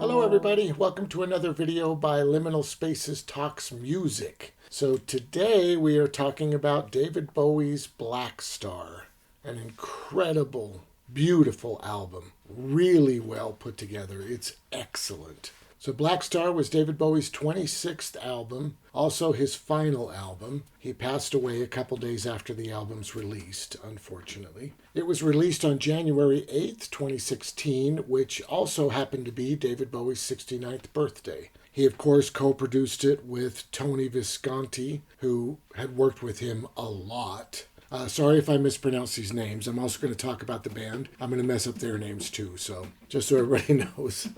Hello everybody, welcome to another video by Liminal Spaces Talks Music. So today we are talking about David Bowie's Blackstar, an incredible, beautiful album, really well put together. It's excellent. So Blackstar was David Bowie's 26th album, also his final album. He passed away a couple days after the album's released, unfortunately. It was released on January 8th, 2016, which also happened to be David Bowie's 69th birthday. He, of course, co-produced it with Tony Visconti, who had worked with him a lot. Sorry if I mispronounce these names. I'm also going to talk about the band. I'm going to mess up their names too, so just so everybody knows.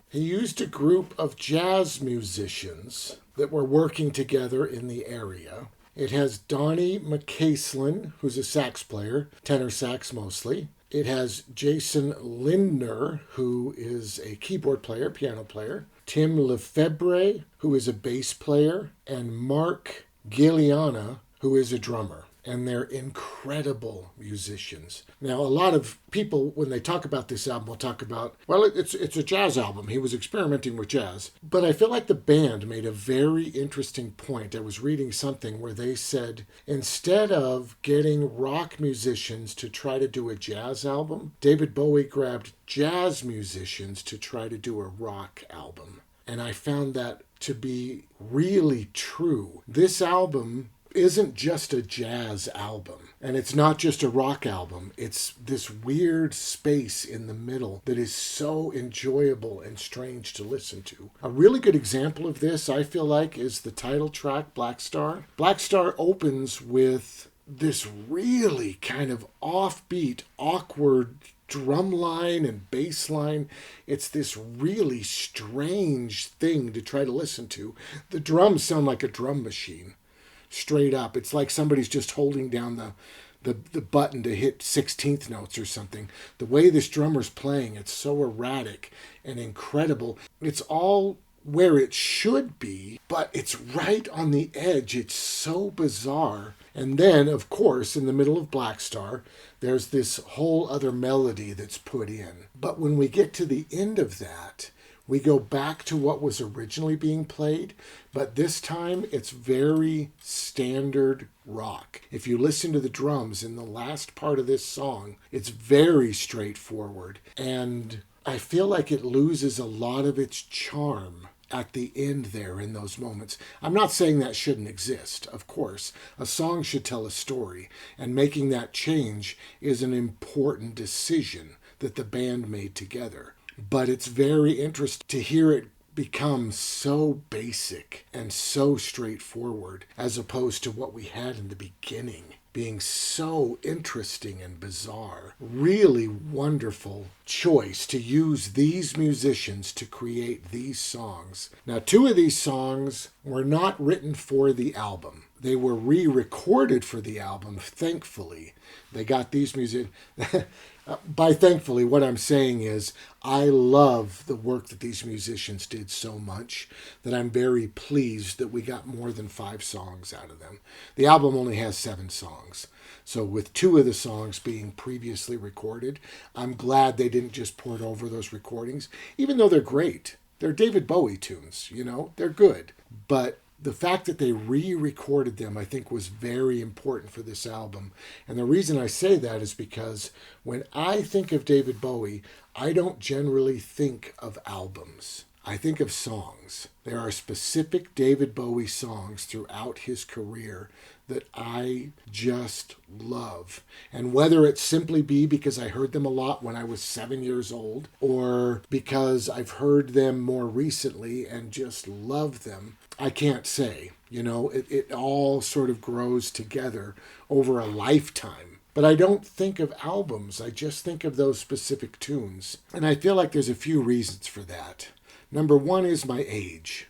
He used a group of jazz musicians that were working together in the area. It has Donnie McCaslin, who's a sax player, tenor sax mostly. It has Jason Lindner, who is a keyboard player, piano player. Tim Lefebvre, who is a bass player. And Mark Giliana, who is a drummer. And they're incredible musicians. Now, a lot of people, when they talk about this album, will talk about, well, it's a jazz album. He was experimenting with jazz. But I feel like the band made a very interesting point. I was reading something where they said, instead of getting rock musicians to try to do a jazz album, David Bowie grabbed jazz musicians to try to do a rock album. And I found that to be really true. This album isn't just a jazz album, and it's not just a rock album. It's this weird space in the middle that is so enjoyable and strange to listen to. A really good example of this, I feel like, is the title track, Blackstar. Blackstar opens with this really kind of offbeat, awkward drum line and bass line. It's this really strange thing to try to listen to. The drums sound like a drum machine. Straight up. It's like somebody's just holding down the button to hit 16th notes or something. The way this drummer's playing, it's so erratic and incredible. It's all where it should be, but it's right on the edge. It's so bizarre. And then, of course, in the middle of Blackstar, there's this whole other melody that's put in. But when we get to the end of that, we go back to what was originally being played, but this time it's very standard rock. If you listen to the drums in the last part of this song, it's very straightforward, and I feel like it loses a lot of its charm at the end there in those moments. I'm not saying that shouldn't exist, of course. A song should tell a story, and making that change is an important decision that the band made together. But it's very interesting to hear it become so basic and so straightforward as opposed to what we had in the beginning being so interesting and bizarre. Really wonderful choice to use these musicians to create these songs. Now, two of these songs were not written for the album. They were re-recorded for the album, thankfully. They got these musicians... By thankfully, what I'm saying is I love the work that these musicians did so much that I'm very pleased that we got more than 5 songs out of them. The album only has 7 songs. So with 2 of the songs being previously recorded, I'm glad they didn't just port over those recordings, even though they're great. They're David Bowie tunes, they're good. But the fact that they re-recorded them, I think, was very important for this album. And the reason I say that is because when I think of David Bowie, I don't generally think of albums. I think of songs. There are specific David Bowie songs throughout his career that I just love. And whether it simply be because I heard them a lot when I was 7 years old, or because I've heard them more recently and just love them, I can't say. It all sort of grows together over a lifetime. But I don't think of albums. I just think of those specific tunes. And I feel like there's a few reasons for that. Number one is my age.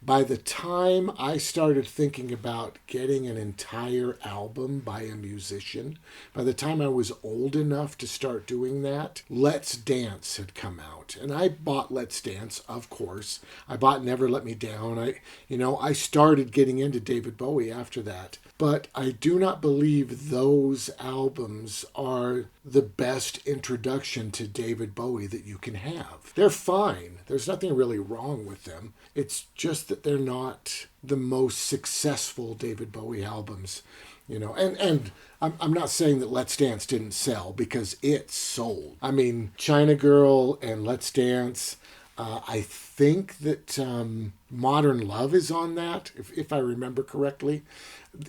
by the time I started thinking about getting an entire album by a musician, by the time I was old enough to start doing that, Let's Dance had come out. And I bought Let's Dance, of course. I bought Never Let Me Down. I started getting into David Bowie after that. But I do not believe those albums are the best introduction to David Bowie that you can have. They're fine. There's nothing really wrong with them. It's just that they're not the most successful David Bowie albums. And I'm not saying that Let's Dance didn't sell, because it sold. I mean, China Girl and Let's Dance. I think that Modern Love is on that, if I remember correctly.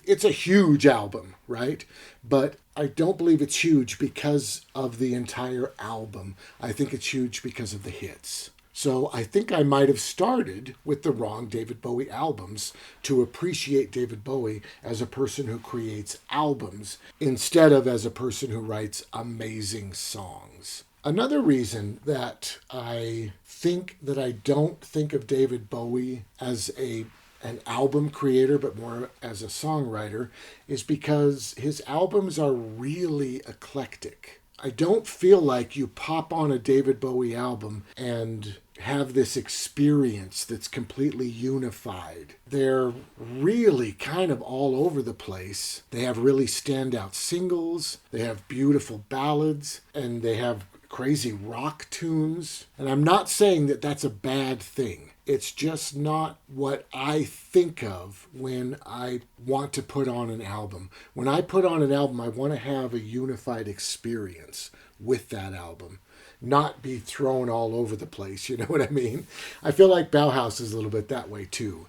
It's a huge album, right? But I don't believe it's huge because of the entire album. I think it's huge because of the hits. So I think I might have started with the wrong David Bowie albums to appreciate David Bowie as a person who creates albums instead of as a person who writes amazing songs. Another reason that I think that I don't think of David Bowie as an album creator, but more as a songwriter, is because his albums are really eclectic. I don't feel like you pop on a David Bowie album and have this experience that's completely unified. They're really kind of all over the place. They have really standout singles, they have beautiful ballads, and they have crazy rock tunes. And I'm not saying that that's a bad thing. It's just not what I think of when I want to put on an album. When I put on an album, I want to have a unified experience with that album, not be thrown all over the place. You know what I mean? I feel like Bauhaus is a little bit that way too.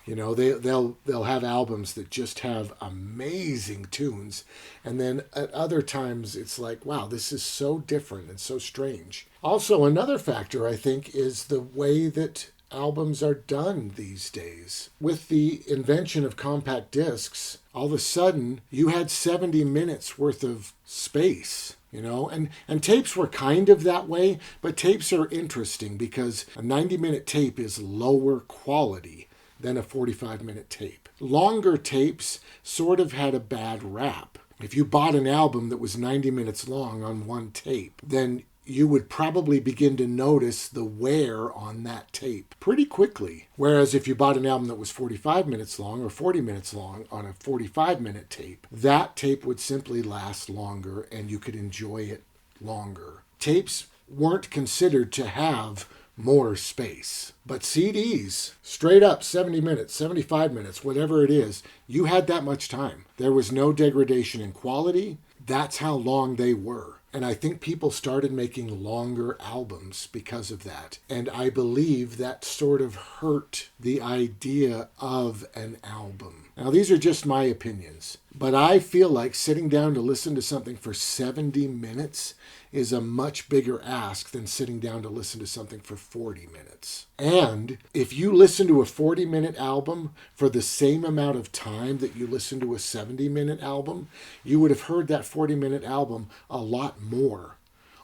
They'll have albums that just have amazing tunes, and then at other times it's like, wow, this is so different and so strange. Also, another factor I think is the way that albums are done these days. With the invention of compact discs, all of a sudden you had 70 minutes worth of space. And tapes were kind of that way, but tapes are interesting because a 90-minute tape is lower quality than a 45-minute tape. Longer tapes sort of had a bad rap. If you bought an album that was 90 minutes long on one tape, then you would probably begin to notice the wear on that tape pretty quickly. Whereas if you bought an album that was 45 minutes long or 40 minutes long on a 45-minute tape, that tape would simply last longer and you could enjoy it longer. Tapes weren't considered to have more space. But CDs, straight up 70 minutes, 75 minutes, whatever it is, you had that much time. There was no degradation in quality. That's how long they were. And I think people started making longer albums because of that. And I believe that sort of hurt the idea of an album. Now, these are just my opinions, but I feel like sitting down to listen to something for 70 minutes is a much bigger ask than sitting down to listen to something for 40 minutes. And if you listen to a 40-minute album for the same amount of time that you listen to a 70-minute album, you would have heard that 40-minute album a lot more,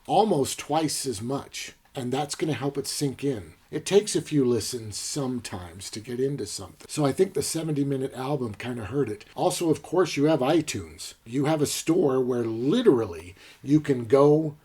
almost twice as much. And that's going to help it sink in. It takes a few listens sometimes to get into something. So I think the 70-minute album kind of hurt it. Also, of course, you have iTunes. You have a store where literally you can go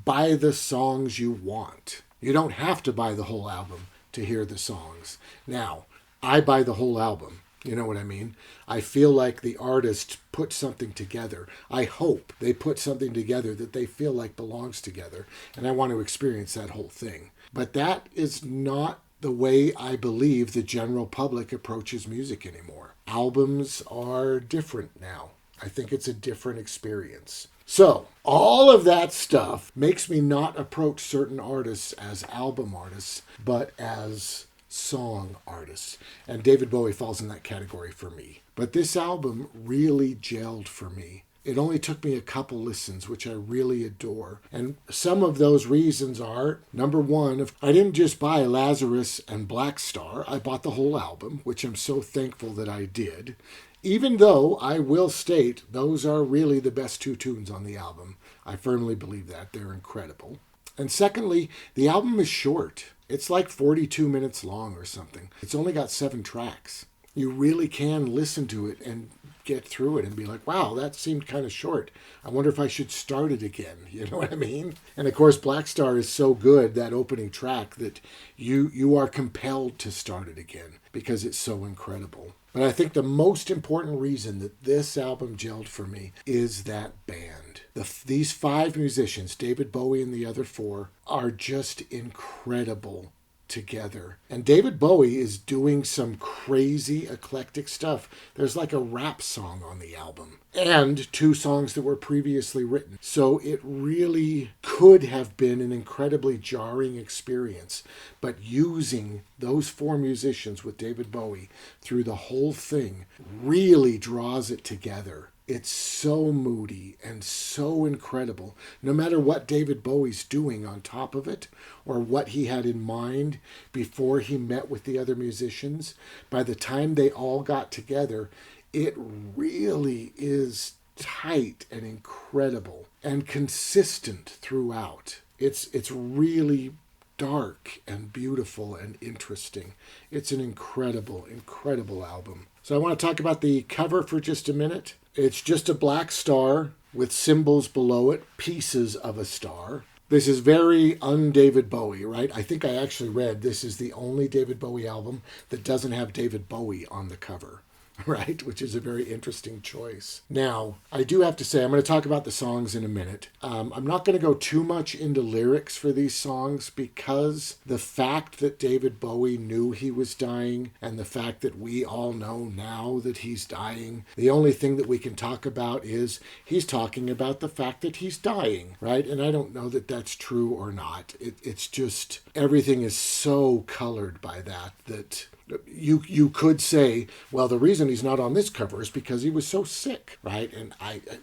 buy the songs you want. You don't have to buy the whole album to hear the songs. Now, I buy the whole album. You know what I mean? I feel like the artist put something together. I hope they put something together that they feel like belongs together. And I want to experience that whole thing. But that is not the way I believe the general public approaches music anymore. Albums are different now. I think it's a different experience. So, all of that stuff makes me not approach certain artists as album artists, but as song artists. And David Bowie falls in that category for me. But this album really gelled for me. It only took me a couple listens, which I really adore. And some of those reasons are, number one, I didn't just buy Lazarus and Blackstar. I bought the whole album, which I'm so thankful that I did. Even though I will state those are really the best two tunes on the album. I firmly believe that. They're incredible. And secondly, the album is short. It's like 42 minutes long or something. It's only got 7 tracks. You really can listen to it and get through it and be like, wow, that seemed kind of short. I wonder if I should start it again. You know what I mean? And of course, Blackstar is so good, that opening track, that you are compelled to start it again because it's so incredible. But I think the most important reason that this album gelled for me is that band. These 5 musicians, David Bowie and the other 4, are just incredible together. And David Bowie is doing some crazy eclectic stuff. There's like a rap song on the album and 2 songs that were previously written. So it really could have been an incredibly jarring experience. But using those 4 musicians with David Bowie through the whole thing really draws it together. It's so moody and so incredible. No matter what David Bowie's doing on top of it, or what he had in mind before he met with the other musicians, by the time they all got together, it really is tight and incredible and consistent throughout. It's really dark and beautiful and interesting. It's an incredible, incredible album. So I want to talk about the cover for just a minute. It's just a black star with symbols below it, pieces of a star. This is very un-David Bowie, right? I think I actually read this is the only David Bowie album that doesn't have David Bowie on the cover, right? Which is a very interesting choice. Now, I do have to say, I'm going to talk about the songs in a minute. I'm not going to go too much into lyrics for these songs because the fact that David Bowie knew he was dying and the fact that we all know now that he's dying, the only thing that we can talk about is he's talking about the fact that he's dying, right? And I don't know that that's true or not. It's just, everything is so colored by that you could say, well, the reason he's not on this cover is because he was so sick, right? And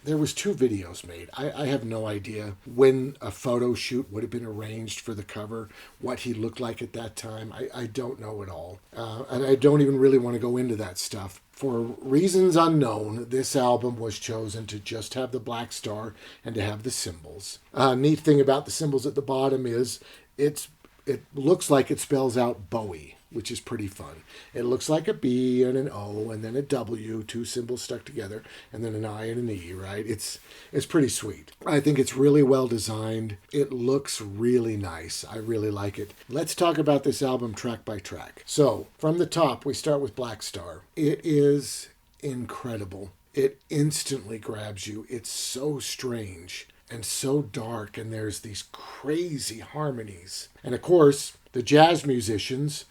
there was 2 videos made. I have no idea when a photo shoot would have been arranged for the cover, what he looked like at that time. I don't know at all. And I don't even really want to go into that stuff. For reasons unknown, this album was chosen to just have the black star and to have the symbols. Neat thing about the symbols at the bottom is it looks like it spells out Bowie, which is pretty fun. It looks like a B and an O and then a W, 2 symbols stuck together, and then an I and an E, right? It's pretty sweet. I think it's really well designed. It looks really nice. I really like it. Let's talk about this album track by track. So, from the top, we start with Blackstar. It is incredible. It instantly grabs you. It's so strange and so dark, and there's these crazy harmonies. And of course, the jazz musicians,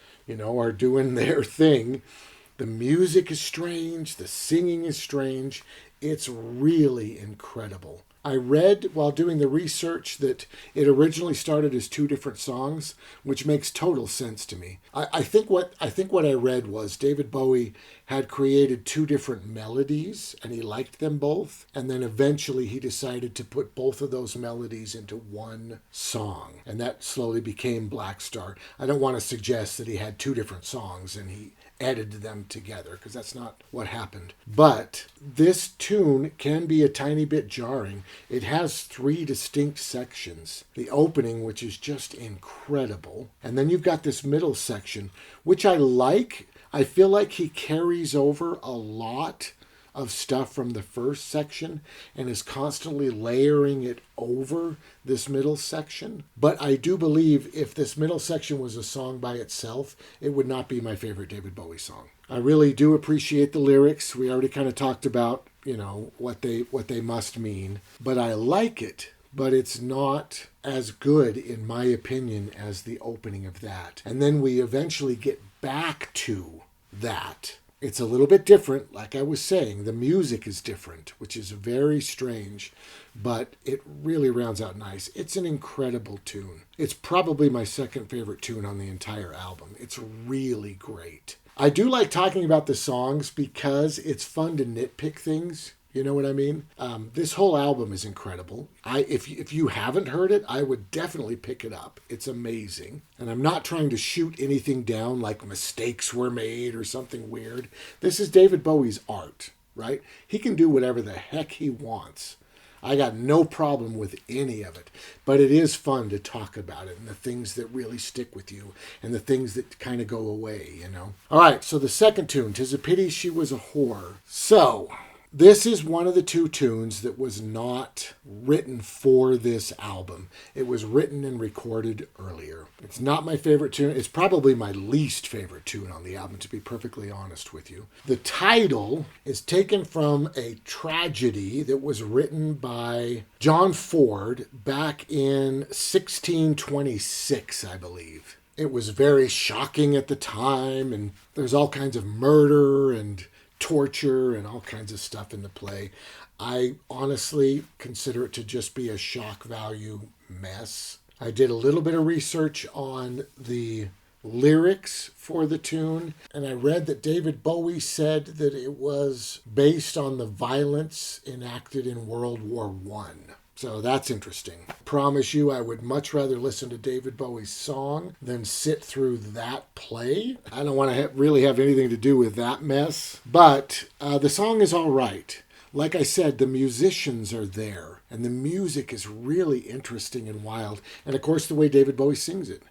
are doing their thing. The music is strange. The singing is strange. It's really incredible. I read while doing the research that it originally started as 2 different songs, which makes total sense to me. I think what I read was David Bowie had created 2 different melodies and he liked them both, and then eventually he decided to put both of those melodies into one song, and that slowly became Blackstar. I don't want to suggest that he had 2 different songs and he edited them together, because that's not what happened. But this tune can be a tiny bit jarring. It has 3 distinct sections. The opening, which is just incredible. And then you've got this middle section, which I like. I feel like he carries over a lot of stuff from the first section and is constantly layering it over this middle section. But I do believe if this middle section was a song by itself, it would not be my favorite David Bowie song. I really do appreciate the lyrics. We already kind of talked about, what they must mean. But I like it, but it's not as good, in my opinion, as the opening of that. And then we eventually get back to that. It's a little bit different, like I was saying. The music is different, which is very strange, but it really rounds out nice. It's an incredible tune. It's probably my second favorite tune on the entire album. It's really great. I do like talking about the songs because it's fun to nitpick things. You know what I mean? This whole album is incredible. If you haven't heard it, I would definitely pick it up. It's amazing. And I'm not trying to shoot anything down like mistakes were made or something weird. This is David Bowie's art, right? He can do whatever the heck he wants. I got no problem with any of it. But it is fun to talk about it and the things that really stick with you and the things that kind of go away, you know. All right, so the second tune, "'Tis a Pity She Was a Whore." So this is one of the two tunes that was not written for this album. It was written and recorded earlier. It's not my favorite tune. It's probably my least favorite tune on the album, to be perfectly honest with you. The title is taken from a tragedy that was written by John Ford back in 1626, I believe. It was very shocking at the time, and there's all kinds of murder and torture and all kinds of stuff in the play. I honestly consider it to just be a shock value mess. I did a little bit of research on the lyrics for the tune, and I read that David Bowie said that it was based on the violence enacted in World War One. So that's interesting. Promise you, I would much rather listen to David Bowie's song than sit through that play. I don't want to really have anything to do with that mess. But the song is all right. Like I said, the musicians are there, and the music is really interesting and wild. And of course, the way David Bowie sings it.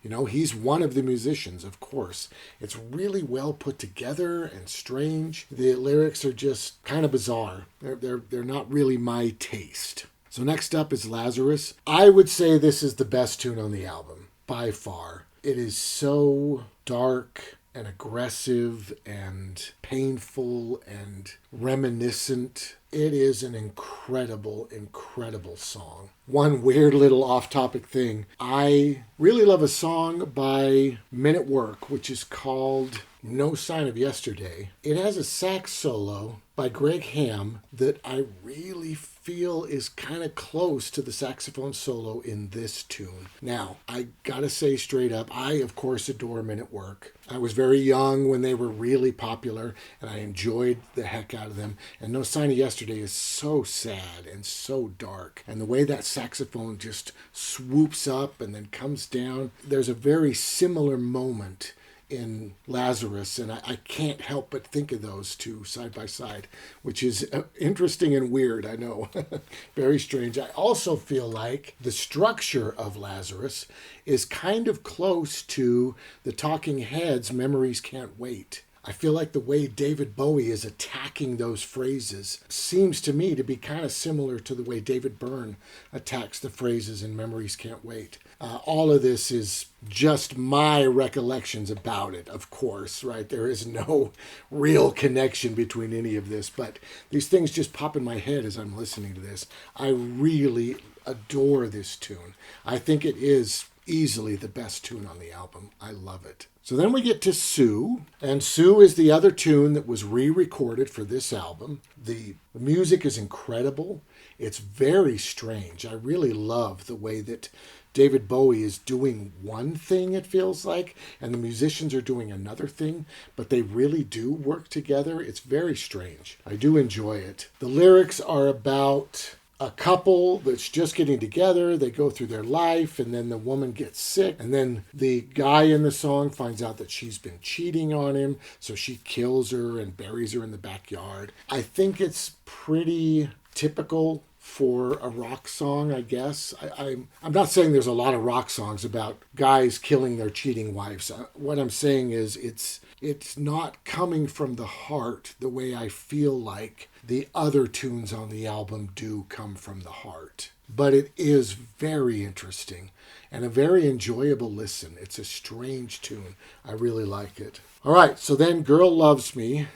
You know, he's one of the musicians, of course. It's really well put together and strange. The lyrics are just kind of bizarre. They're not really my taste. So next up is Lazarus. I would say this is the best tune on the album, by far. It is so dark and aggressive and painful and reminiscent. It is an incredible, incredible song. One weird little off-topic thing. I really love a song by Men at Work, which is called No Sign of Yesterday. It has a sax solo by Greg Ham that I really feel is kind of close to the saxophone solo in this tune. Now, I gotta say straight up, I of course adore Men at Work. I was very young when they were really popular, and I enjoyed the heck out of them. And No Sign of Yesterday is so sad and so dark. And the way that saxophone just swoops up and then comes down, there's a very similar moment in Lazarus, and I can't help but think of those two side by side, which is interesting and weird, I know. Very strange. I also feel like the structure of Lazarus is kind of close to the Talking Heads' Memories Can't Wait. I feel like the way David Bowie is attacking those phrases seems to me to be kind of similar to the way David Byrne attacks the phrases in Memories Can't Wait. All of this is just my recollections about it, of course, right? There is no real connection between any of this, but these things just pop in my head as I'm listening to this. I really adore this tune. I think it is easily the best tune on the album. I love it. So then we get to Sue, and Sue is the other tune that was re-recorded for this album. The music is incredible. It's very strange. I really love the way that David Bowie is doing one thing, it feels like, and the musicians are doing another thing, but they really do work together. It's very strange. I do enjoy it. The lyrics are about a couple that's just getting together. They go through their life, and then the woman gets sick, and then the guy in the song finds out that she's been cheating on him, so she kills her and buries her in the backyard. I think it's pretty typical for a rock song, I guess. I'm not saying there's a lot of rock songs about guys killing their cheating wives. What I'm saying is it's not coming from the heart the way I feel like the other tunes on the album do come from the heart. But it is very interesting and a very enjoyable listen. It's a strange tune. I really like it. All right, so then Girl Loves Me.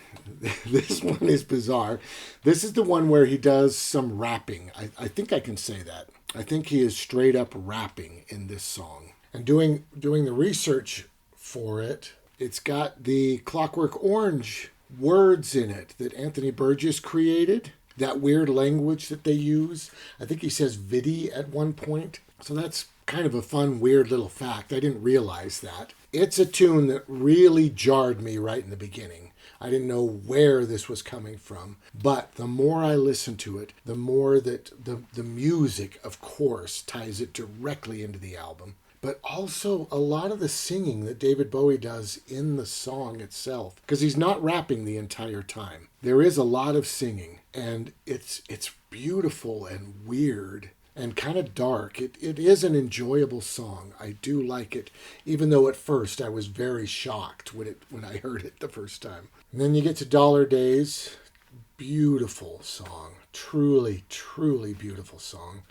This one is bizarre. This is the one where he does some rapping. I think I can say that. I think he is straight up rapping in this song. And doing the research for it, it's got the Clockwork Orange words in it that Anthony Burgess created. That weird language that they use. I think he says vidi at one point. So that's kind of a fun, weird little fact. I didn't realize that. It's a tune that really jarred me right in the beginning. I didn't know where this was coming from. But the more I listen to it, the more that the music, of course, ties it directly into the album. but also a lot of the singing that David Bowie does in the song itself, because he's not rapping the entire time. There is a lot of singing, and it's beautiful and weird and kind of dark. It is an enjoyable song. I do like it, even though at first I was very shocked when I heard it the first time. And then you get to Dollar Days. Beautiful song. Truly, truly beautiful song.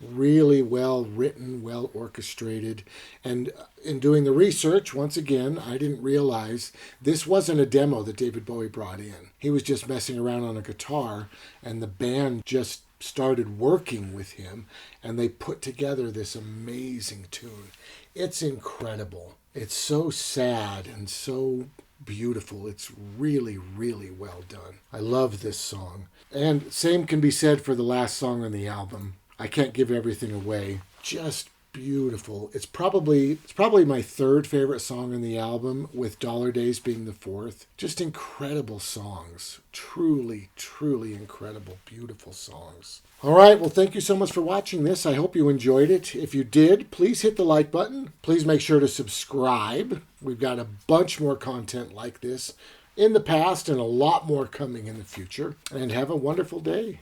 Really well written, well orchestrated. And in doing the research, once again, I didn't realize this wasn't a demo that David Bowie brought in. He was just messing around on a guitar, and the band just started working with him, and they put together this amazing tune. It's incredible. It's so sad and so beautiful. It's really, really well done. I love this song. And same can be said for the last song on the album. I can't give everything away. Just beautiful. It's probably my third favorite song on the album, with Dollar Days being the fourth. Just incredible songs. Truly, truly incredible, beautiful songs. All right, well, thank you so much for watching this. I hope you enjoyed it. If you did, please hit the like button. Please make sure to subscribe. We've got a bunch more content like this in the past and a lot more coming in the future. And have a wonderful day.